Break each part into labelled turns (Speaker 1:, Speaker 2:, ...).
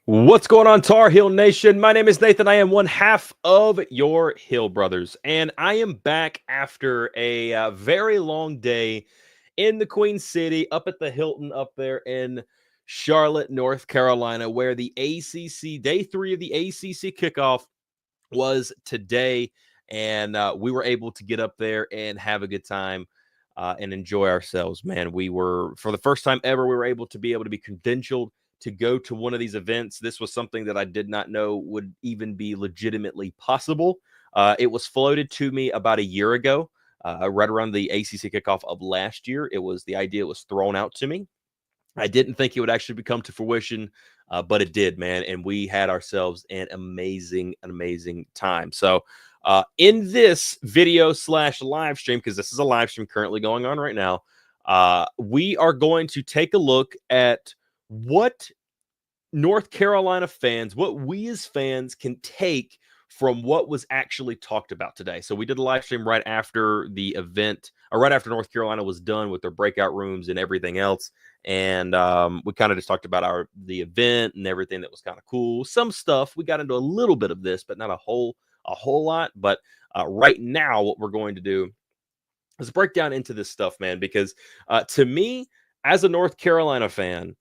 Speaker 1: What's going on, Tar Heel Nation? My name is Nathan. I am one half of your Hill Brothers, and I am back after a very long day in the Queen City, up at the Hilton up there in Charlotte, North Carolina, where the ACC, day 3 of the ACC kickoff was today, and we were able to get up there and have a good time and enjoy ourselves, man. We were, for the first time ever, we were able to be credentialed to go to one of these events. This was something that I did not know would even be legitimately possible. It was floated to me about a year ago, right around the ACC kickoff of last year. The idea was thrown out to me. I didn't think it would actually come to fruition, but it did, man. And we had ourselves an amazing time. So in this video / live stream, because this is a live stream currently going on right now, we are going to take a look at what North Carolina fans, what we as fans can take from what was actually talked about today. So we did a live stream right after the event, or right after North Carolina was done with their breakout rooms and everything else. And we kind of just talked about the event and everything that was kind of cool. Some stuff, we got into a little bit of this, but not a whole lot. But right now, what we're going to do is break down into this stuff, man, because to me, as a North Carolina fan,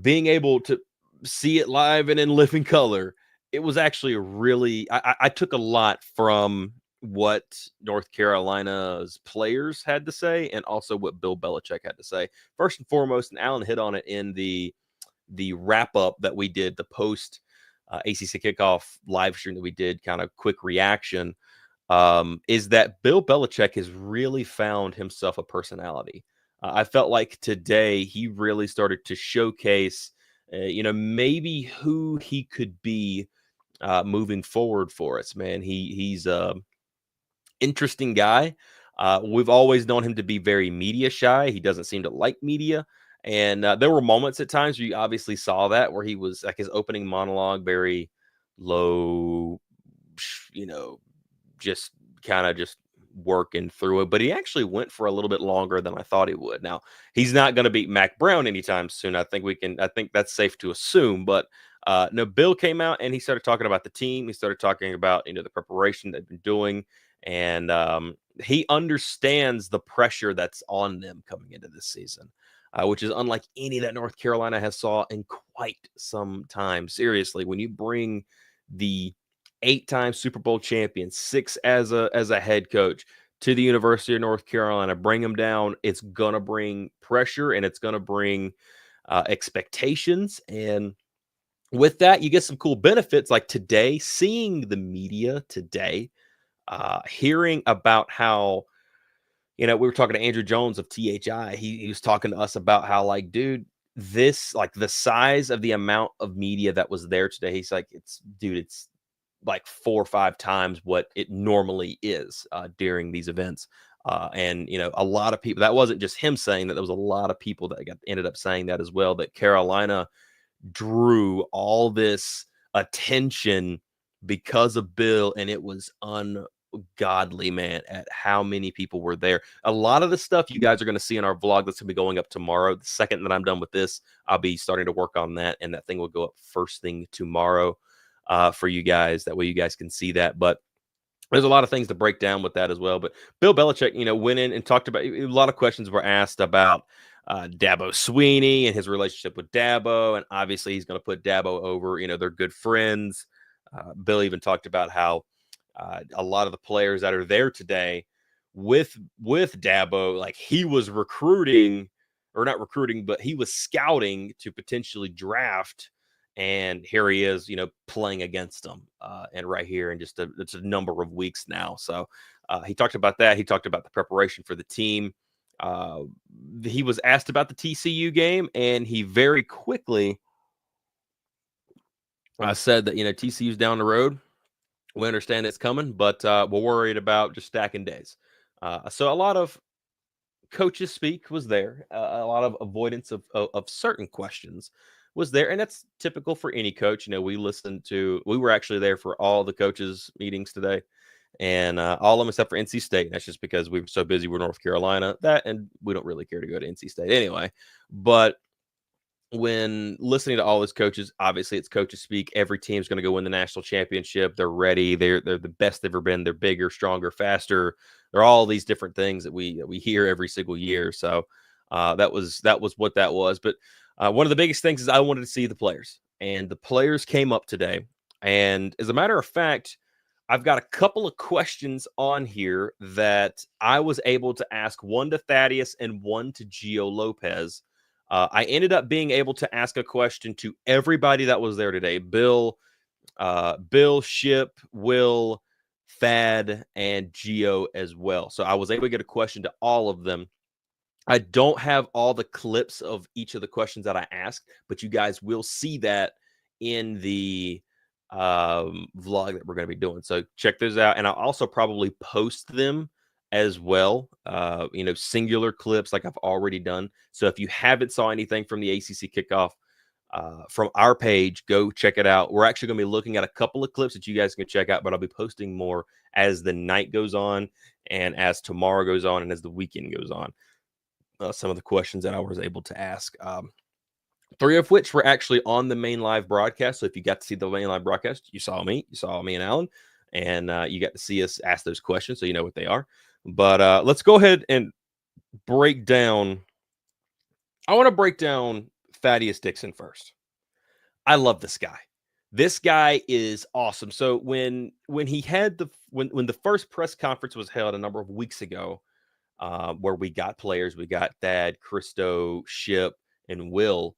Speaker 1: being able to see it live and in living color, it was actually I took a lot from what North Carolina's players had to say and also what Bill Belichick had to say. First and foremost, and Alan hit on it in the wrap up that we did, the post ACC kickoff live stream that we did, kind of quick reaction, is that Bill Belichick has really found himself a personality. I felt like today he really started to showcase, maybe who he could be moving forward for us, man. He's interesting guy. We've always known him to be very media shy. He doesn't seem to like media. And there were moments at times where you obviously saw that, where he was like his opening monologue, very low, just kind of just working through it. But he actually went for a little bit longer than I thought he would. Now, he's not going to beat Mac Brown anytime soon. I think that's safe to assume. But no, Bill came out and he started talking about the team. He started talking about, the preparation they've been doing. And he understands the pressure that's on them coming into this season, which is unlike any that North Carolina has saw in quite some time. Seriously, when you bring the 8-time Super Bowl champion, 6 as a head coach to the University of North Carolina, bring them down, it's gonna bring pressure and it's gonna bring expectations. And with that, you get some cool benefits, like today, seeing the media today. Hearing about how, we were talking to Andrew Jones of THI. He was talking to us about how, like, dude, this, like, the size of the amount of media that was there today. He's like, it's like 4 or 5 times what it normally is during these events. And, a lot of people, that wasn't just him saying that, there was a lot of people that ended up saying that as well, that Carolina drew all this attention because of Bill, and it was ungodly, man, at how many people were there. A lot of the stuff you guys are going to see in our vlog that's going to be going up tomorrow. The second that I'm done with this, I'll be starting to work on that, and that thing will go up first thing tomorrow for you guys. That way you guys can see that. But there's a lot of things to break down with that as well. But Bill Belichick, went in and talked about, a lot of questions were asked about Dabo Sweeney and his relationship with Dabo. And obviously he's going to put Dabo over, they're good friends. Bill even talked about how a lot of the players that are there today with Dabo, like he was recruiting, or not recruiting, but he was scouting to potentially draft. And here he is, playing against them, and right here in just it's a number of weeks now. So he talked about that. He talked about the preparation for the team. He was asked about the TCU game, and he very quickly said that, TCU's down the road. We understand it's coming, but we're worried about just stacking days. So a lot of coaches speak was there. A lot of avoidance of certain questions was there, and that's typical for any coach. We were actually there for all the coaches meetings today, and all of them except for NC State. That's just because we were so busy with North Carolina, and we don't really care to go to NC State anyway. But when listening to all those coaches, obviously it's coaches speak. Every team's going to go win the national championship. They're ready. They're the best they've ever been. They're bigger, stronger, faster. They're all these different things that we hear every single year. So that was what that was. But one of the biggest things is I wanted to see the players, and the players came up today. And as a matter of fact, I've got a couple of questions on here that I was able to ask, one to Thaddeus and one to Gio Lopez. I ended up being able to ask a question to everybody that was there today. Bill, Ship, Will, Thad, and Gio as well. So I was able to get a question to all of them. I don't have all the clips of each of the questions that I asked, but you guys will see that in the vlog that we're going to be doing. So check those out. And I'll also probably post them as well, singular clips like I've already done. So if you haven't saw anything from the ACC kickoff from our page, go check it out. We're actually going to be looking at a couple of clips that you guys can check out, but I'll be posting more as the night goes on and as tomorrow goes on and as the weekend goes on. Some of the questions that I was able to ask, 3 of which were actually on the main live broadcast. So if you got to see the main live broadcast, you saw me and Alan, and you got to see us ask those questions, so you know what they are. But let's go ahead and break down. I want to break down Thaddeus Dixon first. I love this guy. This guy is awesome. So when he had when the first press conference was held a number of weeks ago, where we got players, we got Thad, Christo, Ship, and Will.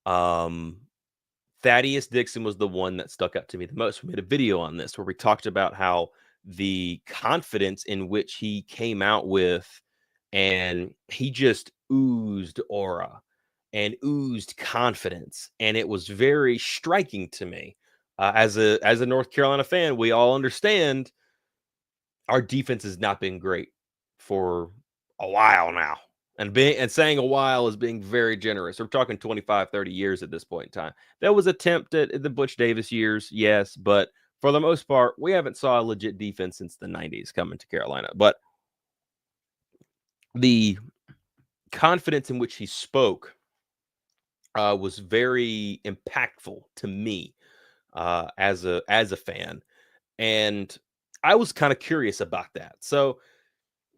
Speaker 1: Thaddeus Dixon was the one that stuck out to me the most. We made a video on this where we talked about how the confidence in which he came out with, and he just oozed aura and oozed confidence, and it was very striking to me. As a North Carolina fan, we all understand our defense has not been great for a while now. And saying a while is being very generous. We're talking 25, 30 years at this point in time. There was attempt at the Butch Davis years, yes, but for the most part, we haven't saw a legit defense since the 90s coming to Carolina. But the confidence in which he spoke was very impactful to me as a fan. And I was kind of curious about that. So,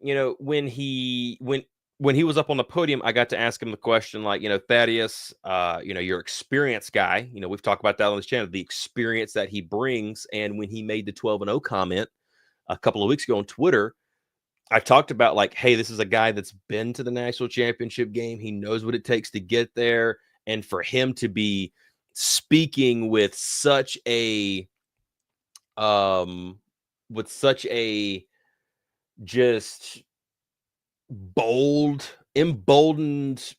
Speaker 1: when he was up on the podium, I got to ask him the question, like, Thaddeus, you're experienced guy. We've talked about that on this channel, the experience that he brings. And when he made the 12-0 comment a couple of weeks ago on Twitter, I talked about, like, hey, this is a guy that's been to the national championship game. He knows what it takes to get there. And for him to be speaking with such a just emboldened,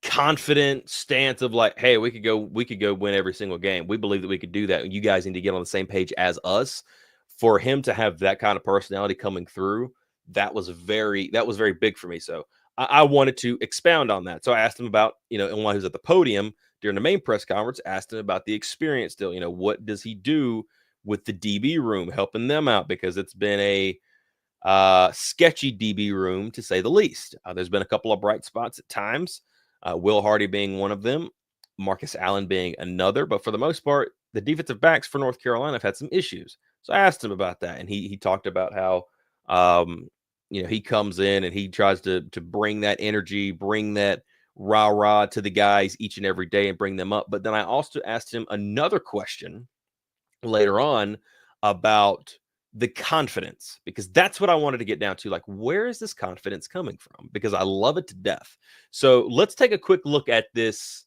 Speaker 1: confident stance of, like, hey, we could go win every single game. We believe that we could do that. And you guys need to get on the same page as us. For him to have that kind of personality coming through, that was very big for me. So I wanted to expound on that. So I asked him about, and while he was at the podium during the main press conference, asked him about the experience still. What does he do with the DB room, helping them out? Because it's been a sketchy DB room, to say the least. There's been a couple of bright spots at times, Will Hardy being one of them, Marcus Allen being another. But for the most part, the defensive backs for North Carolina have had some issues. So I asked him about that, and he talked about how he comes in and he tries to bring that energy, bring that rah-rah to the guys each and every day and bring them up. But then I also asked him another question later on about the confidence, because that's what I wanted to get down to. Like, where is this confidence coming from? Because I love it to death. So let's take a quick look at this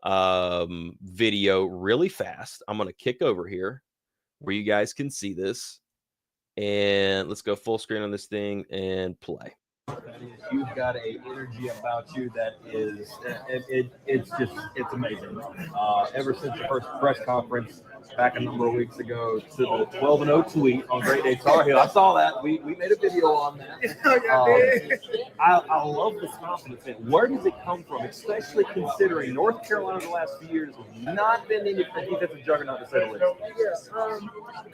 Speaker 1: video really fast. I'm going to kick over here where you guys can see this. And let's go full screen on this thing and play.
Speaker 2: You've got a energy about you that is, it's amazing. Ever since the first press conference back a number of weeks ago to the 12-0 tweet on Great Day Tar Heel, I saw that. We made a video on that. I love this confidence. Where does it come from, especially considering North Carolina the last few years has not been in the defensive juggernaut, to say the least?
Speaker 3: Yes,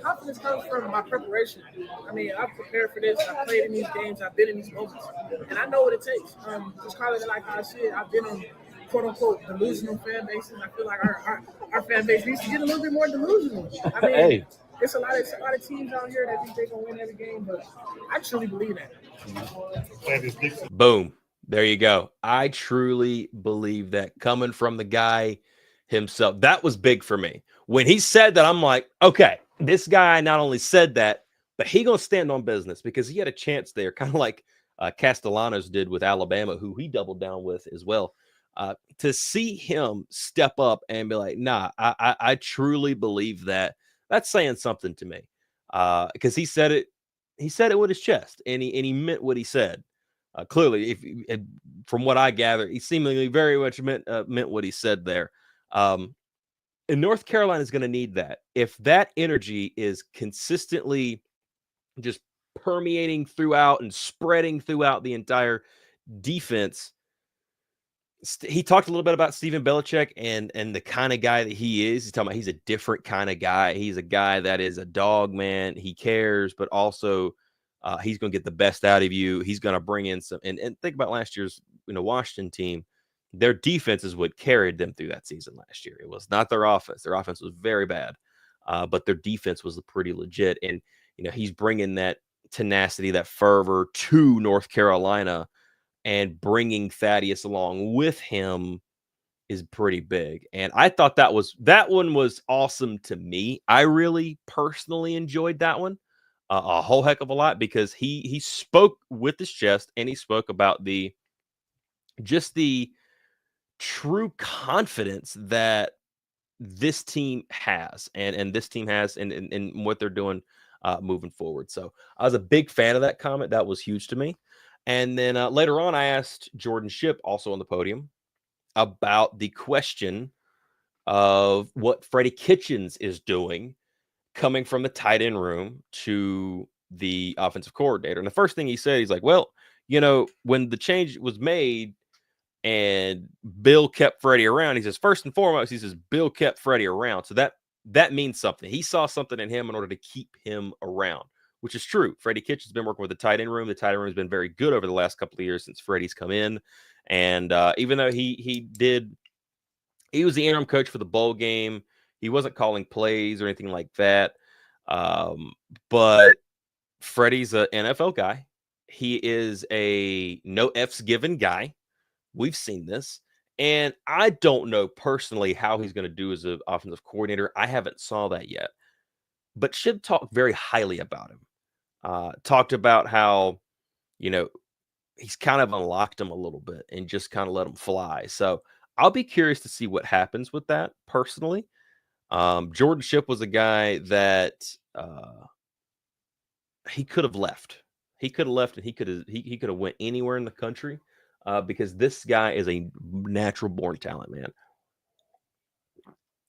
Speaker 3: confidence comes from my preparation. I mean, I've prepared for this. I've played in these games. I've been in these moments. And I know what it takes. Just call it like I said, I've been on quote-unquote delusional fan bases. I feel like our fan base needs to get a little bit more delusional. I mean,
Speaker 1: hey,
Speaker 3: it's a lot of teams out here that think they're going to win every game, but I truly believe that.
Speaker 1: Boom. There you go. I truly believe that, coming from the guy himself. That was big for me. When he said that, I'm like, okay, this guy not only said that, but he going to stand on business, because he had a chance there, kind of like Castellanos did with Alabama, who he doubled down with as well. To see him step up and be like, nah, I truly believe that, that's saying something to me. Because he said it with his chest, and he meant what he said. Clearly, from what I gather, he seemingly very much meant what he said there. And North Carolina is going to need that. If that energy is consistently just permeating throughout and spreading throughout the entire defense. He talked a little bit about Stephen Belichcik and the kind of guy that he is. He's talking about he's a different kind of guy. He's a guy that is a dog, man. He cares, but also he's going to get the best out of you. He's going to bring in some, and think about last year's Washington team. Their defense is what carried them through that season last year. It was not their offense. Their offense was very bad, but their defense was pretty legit. And he's bringing that tenacity, that fervor to North Carolina, and bringing Thaddeus along with him is pretty big. And I thought that one was awesome to me. I really personally enjoyed that one a whole heck of a lot because he spoke with his chest and he spoke about the true confidence that this team has and this team has and what they're doing moving forward. So I was a big fan of that comment. That was huge to me. And then later on, I asked Jordan Shipp, also on the podium, about the question of what Freddie Kitchens is doing coming from the tight end room to the offensive coordinator. And the first thing he said, he's like, well, when the change was made and Bill kept Freddie around, he says, first and foremost, he says, Bill kept Freddie around. So that means something. He saw something in him in order to keep him around, which is true. Freddie Kitchens has been working with the tight end room. The tight end room has been very good over the last couple of years since Freddie's come in. And even though he was the interim coach for the bowl game, he wasn't calling plays or anything like that. But Freddie's an NFL guy. He is a no F's given guy. We've seen this. And I don't know personally how he's going to do as an offensive coordinator. I haven't saw that yet. But Shipp talked very highly about him. Talked about how, he's kind of unlocked him a little bit and just kind of let him fly. So I'll be curious to see what happens with that personally. Jordan Shipp was a guy that he could have left. He could have left and he could have went anywhere in the country because this guy is a natural born talent, man.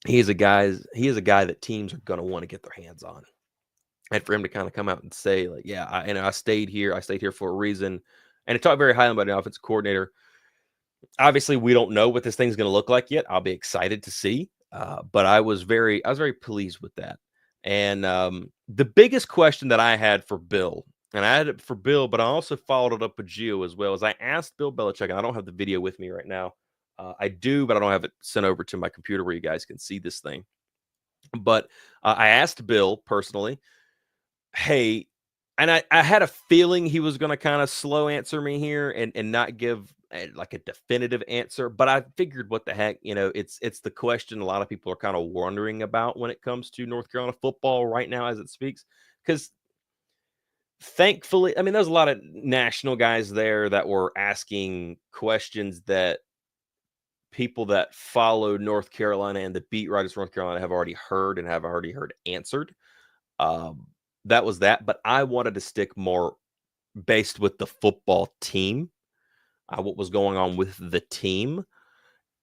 Speaker 1: He is a guy that teams are going to want to get their hands on. And for him to kind of come out and say, like, yeah, I stayed here. I stayed here for a reason. And to talk very highly about the offensive coordinator. Obviously, we don't know what this thing's going to look like yet. I'll be excited to see. But I was very pleased with that. And the biggest question that I had for Bill, and I had it for Bill, but I also followed it up with Gio as well, is I asked Bill Belichcik, and I don't have the video with me right now. I do, but I don't have it sent over to my computer where you guys can see this thing. But I asked Bill personally, hey, and I had a feeling he was going to kind of slow answer me here and not give like a definitive answer, but I figured what the heck, it's the question a lot of people are kind of wondering about when it comes to North Carolina football right now as it speaks, because thankfully, there's a lot of national guys there that were asking questions that people that follow North Carolina and the beat writers of North Carolina have already heard answered. That was that, but I wanted to stick more based with the football team, what was going on with the team.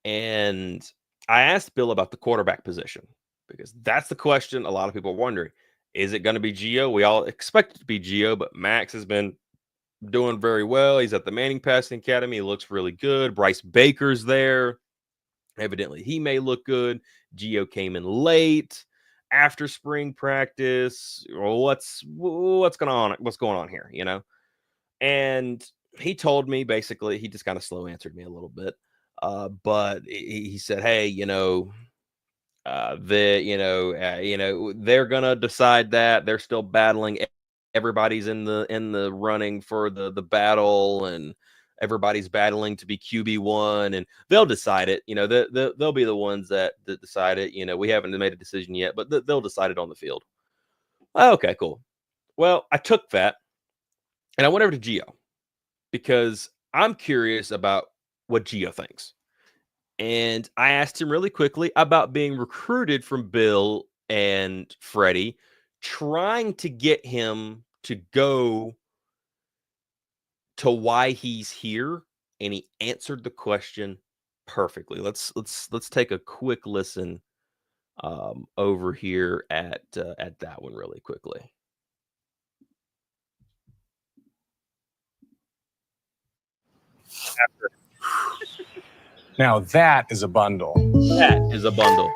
Speaker 1: And I asked Bill about the quarterback position because that's the question a lot of people are wondering. Is it going to be Gio? We all expect it to be Gio, but Max has been doing very well. He's at the Manning Passing Academy. He looks really good. Bryce Baker's there. Evidently, he may look good. Gio came in late after spring practice. What's going on? What's going on here? And he told me basically, he just kind of slow answered me a little bit. But he said, hey, they're gonna decide that. They're still battling. Everybody's in the running for the battle, and everybody's battling to be QB1, and they'll decide it. They'll be the ones that decide it. We haven't made a decision yet, but they'll decide it on the field. Okay, cool. Well, I took that and I went over to Gio because I'm curious about what Gio thinks. And I asked him really quickly about being recruited from Bill and Freddie, trying to get him to go to why he's here, and he answered the question perfectly. Let's take a quick listen over here at that one really quickly.
Speaker 4: Now that is a bundle.
Speaker 1: That is a bundle.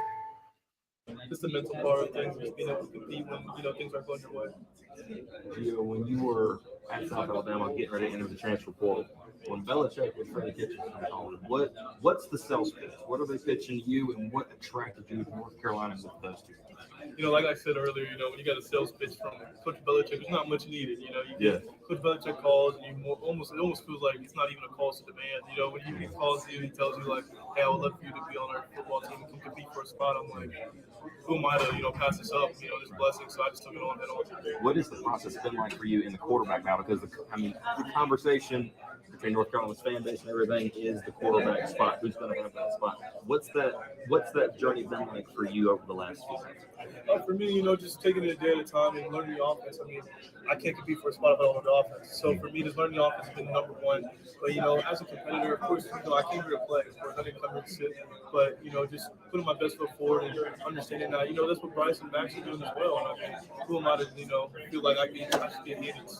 Speaker 5: Just the mental part of things, just being able to compete when things are going your way.
Speaker 2: When you were at South Alabama getting ready to enter the transfer portal, when Belichik and Freddie Kitchens come calling, what's the sales pitch? What are they pitching you, and what attracted you to North Carolina with those two?
Speaker 5: like I said earlier, when you got a sales pitch from Coach Belichik, there's not much needed. You get Coach Belichick calls, and it almost feels like it's not even a call to demand. When he calls you, he tells you like, "Hey, I would love for you to be on our football team and can compete for a spot." I'm like, who am I to pass this up? This blessing. So I just took it on head on.
Speaker 2: What has the process been like for you in the quarterback battle? Because the conversation between North Carolina's fan base and everything is the quarterback spot. Who's going to have that spot? What's that journey been like for you over the last few months?
Speaker 5: For me, just taking it a day at a time and learning the offense. I mean, I can't compete for a spot if I don't know the offense. So for me, just learning the offense has been number one. But as a competitor, of course, I came here to play. Of course, I didn't come here to sit. But just putting my best foot forward and understanding that that's what Bryce and Max are doing as well. And I mean, who am I to feel like I should get hands?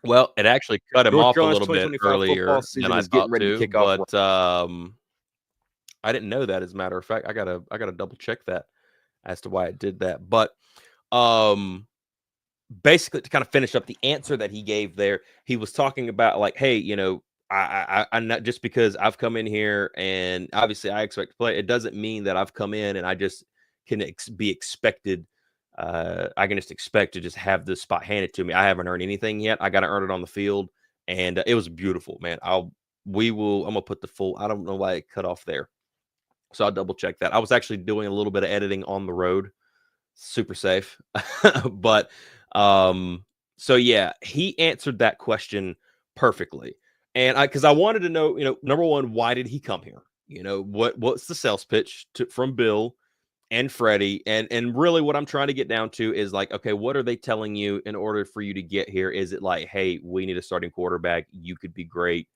Speaker 1: Well, it actually cut him
Speaker 2: North
Speaker 1: off
Speaker 2: Carolina's
Speaker 1: a little bit
Speaker 2: 2025
Speaker 1: earlier
Speaker 2: football
Speaker 1: than
Speaker 2: season
Speaker 1: I
Speaker 2: is getting
Speaker 1: thought
Speaker 2: ready to
Speaker 1: to,
Speaker 2: kick off.
Speaker 1: but I didn't know that. As a matter of fact, I gotta double check that as to why it did that. But basically, to kind of finish up the answer that he gave there, he was talking about like, hey, I'm not, just because I've come in here and obviously I expect to play, it doesn't mean that I've come in and I just can be expected. I can just expect to just have this spot handed to me. I haven't earned anything yet. I got to earn it on the field, and it was beautiful, man. I'm gonna put the full. I don't know why it cut off there, so I'll double check that. I was actually doing a little bit of editing on the road, super safe, but so yeah, he answered that question perfectly, and because I wanted to know, number one, why did he come here? What's the sales pitch from Bill and Freddie, and really what I'm trying to get down to is like, okay, what are they telling you in order for you to get here? Is it like, hey, we need a starting quarterback, you could be great,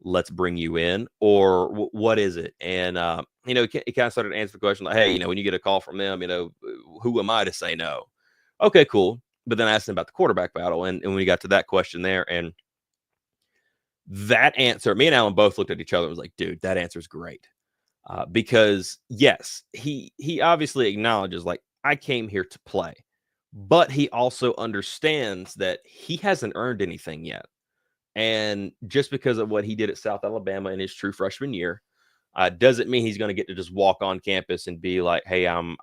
Speaker 1: let's bring you in, or what is it? And it kind of started to answer the question like, hey, when you get a call from them, who am I to say no? Okay, cool. But then I asked him about the quarterback battle, and when we got to that question there, and that answer, me and Alan both looked at each other and was like, dude, that answer is great. Because yes, he obviously acknowledges like, I came here to play, but he also understands that he hasn't earned anything yet. And just because of what he did at South Alabama in his true freshman year, doesn't mean he's going to get to just walk on campus and be like, hey, I'm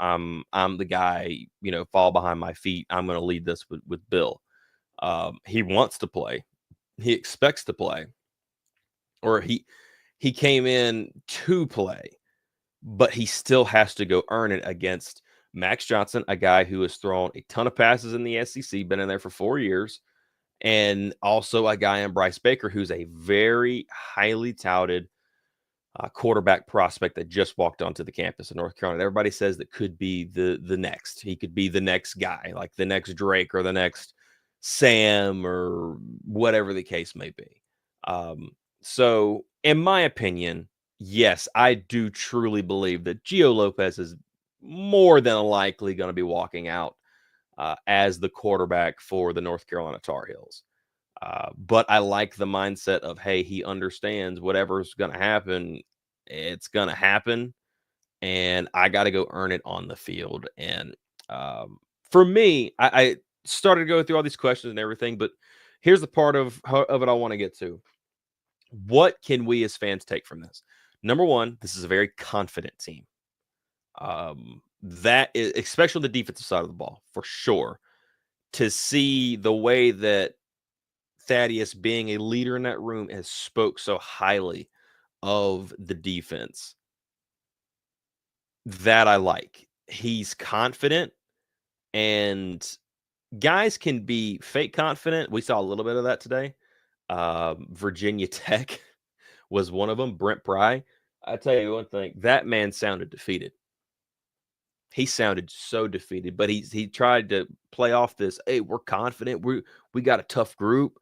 Speaker 1: the guy, fall behind my feet. I'm going to lead this with Bill. He wants to play. He expects to play, or he came in to play, but he still has to go earn it against Max Johnson, a guy who has thrown a ton of passes in the SEC, been in there for 4 years, and also a guy in Bryce Baker, who's a very highly touted quarterback prospect that just walked onto the campus in North Carolina. Everybody says that could be the next. He could be the next guy, like the next Drake or the next Sam or whatever the case may be. So, in my opinion, yes, I do truly believe that Gio Lopez is more than likely going to be walking out as the quarterback for the North Carolina Tar Heels. But I like the mindset of, hey, he understands whatever's going to happen, it's going to happen, and I got to go earn it on the field. And for me, I started to go through all these questions and everything, but here's the part of it I want to get to. What can we as fans take from this? Number one, this is a very confident team. That is, especially the defensive side of the ball, for sure. To see the way that Thaddeus, being a leader in that room, has spoke so highly of the defense, that I like. He's confident, and guys can be fake confident. We saw a little bit of that today. Virginia Tech was one of them. Brent Pry. I tell you one thing, that man sounded defeated. He sounded so defeated, but he tried to play off this, hey, we're confident, we got a tough group.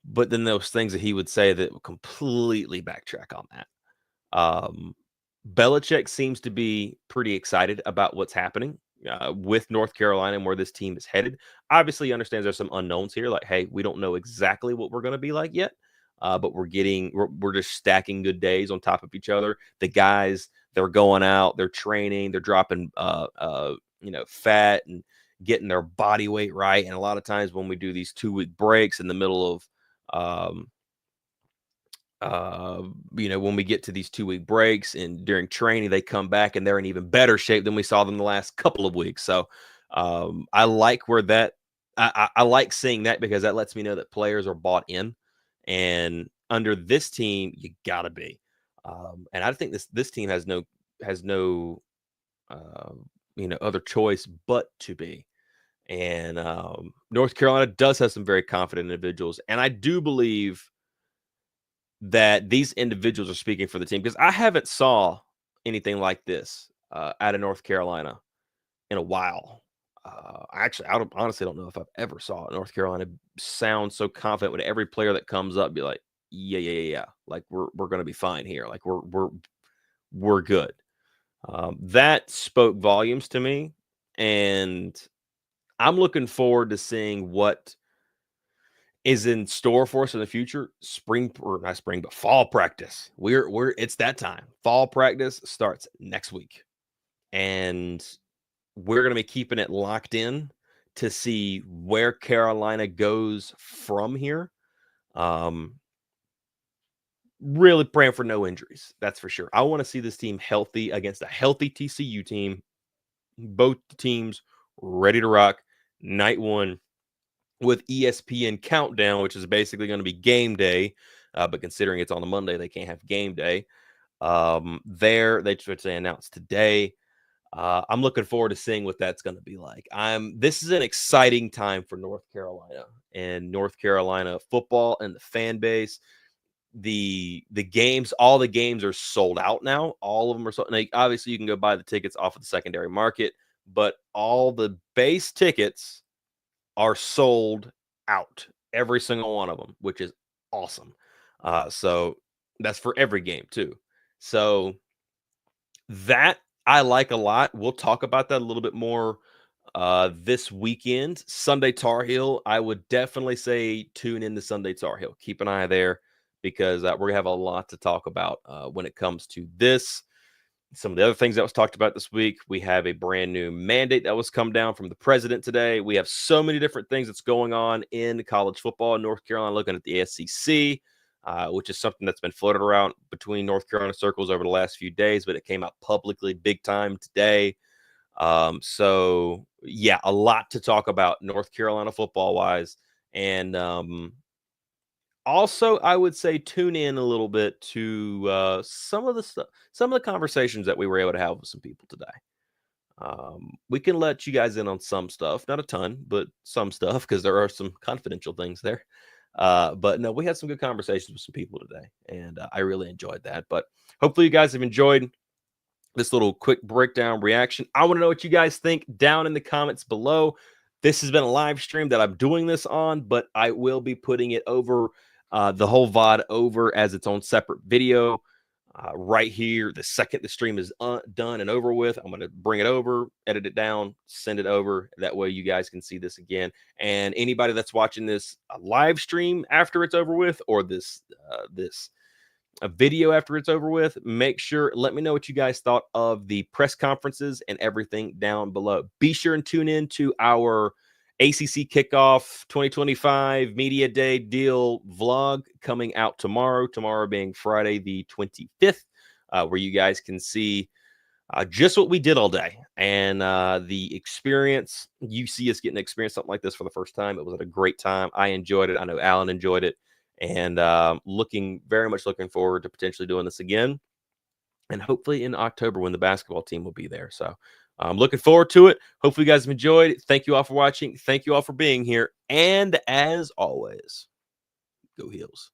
Speaker 1: But then those things that he would say that would completely backtrack on that. Belichick seems to be pretty excited about what's happening with North Carolina and where this team is headed. Obviously, he understands there's some unknowns here. Like, hey, we don't know exactly what we're going to be like yet, but we're just stacking good days on top of each other. The guys, they're going out, they're training, they're dropping, fat and getting their body weight right. And a lot of times when we do these 2-week breaks in the middle of When we get to these 2-week breaks and during training, they come back and they're in even better shape than we saw them the last couple of weeks. So I like where that I like seeing that, because that lets me know that players are bought in, and under this team, you gotta be. And I think this team has no other choice but to be. And North Carolina does have some very confident individuals, and I do believe that these individuals are speaking for the team, because I haven't saw anything like this out of North Carolina in a while. Honestly don't know if I've ever saw North Carolina sound so confident with every player that comes up, be like, yeah, like we're gonna be fine here, like we're good. That spoke volumes to me, and I'm looking forward to seeing what is in store for us in the future. Not spring, but fall practice. It's that time. Fall practice starts next week, and we're going to be keeping it locked in to see where Carolina goes from here. Really praying for no injuries. That's for sure. I want to see this team healthy against a healthy TCU team. Both teams ready to rock night one with ESPN Countdown, which is basically going to be game day. But considering it's on a Monday, they can't have game day. They announced today. I'm looking forward to seeing what that's going to be like. This is an exciting time for North Carolina and North Carolina football and the fan base. The games, all the games are sold out now. All of them are sold. Like, obviously, you can go buy the tickets off of the secondary market, but all the base tickets are sold out, every single one of them, which is awesome. So that's for every game too. So that I like a lot. We'll talk about that a little bit more this weekend. Sunday Tar Heel, I would definitely say tune in to Sunday Tar Heel. Keep an eye there, because we're gonna have a lot to talk about when it comes to this. Some of the other things that was talked about this week, we have a brand new mandate that was come down from the president today. We have so many different things that's going on in college football in North Carolina, looking at the ACC, which is something that's been floated around between North Carolina circles over the last few days, but it came out publicly big time today. So yeah, a lot to talk about North Carolina football wise. And also, I would say tune in a little bit to some of the conversations that we were able to have with some people today. We can let you guys in on some stuff, not a ton, but some stuff, because there are some confidential things there. But no, we had some good conversations with some people today, and I really enjoyed that. But hopefully you guys have enjoyed this little quick breakdown reaction. I want to know what you guys think down in the comments below. This has been a live stream that I'm doing this on, but I will be putting it over the whole VOD over as its own separate video right here. The second the stream is done and over with, I'm going to bring it over, edit it down, send it over. That way you guys can see this again. And anybody that's watching this live stream after it's over with, or this a video after it's over with, let me know what you guys thought of the press conferences and everything down below. Be sure and tune in to our ACC Kickoff 2025 Media Day Deal vlog coming out tomorrow being Friday the 25th, where you guys can see just what we did all day, and the experience. You see us getting to experience something like this for the first time. It was a great time. I enjoyed it. I know Alan enjoyed it. And very much looking forward to potentially doing this again, and hopefully in October when the basketball team will be there. So I'm looking forward to it. Hopefully you guys have enjoyed. Thank you all for watching. Thank you all for being here. And as always, go Heels.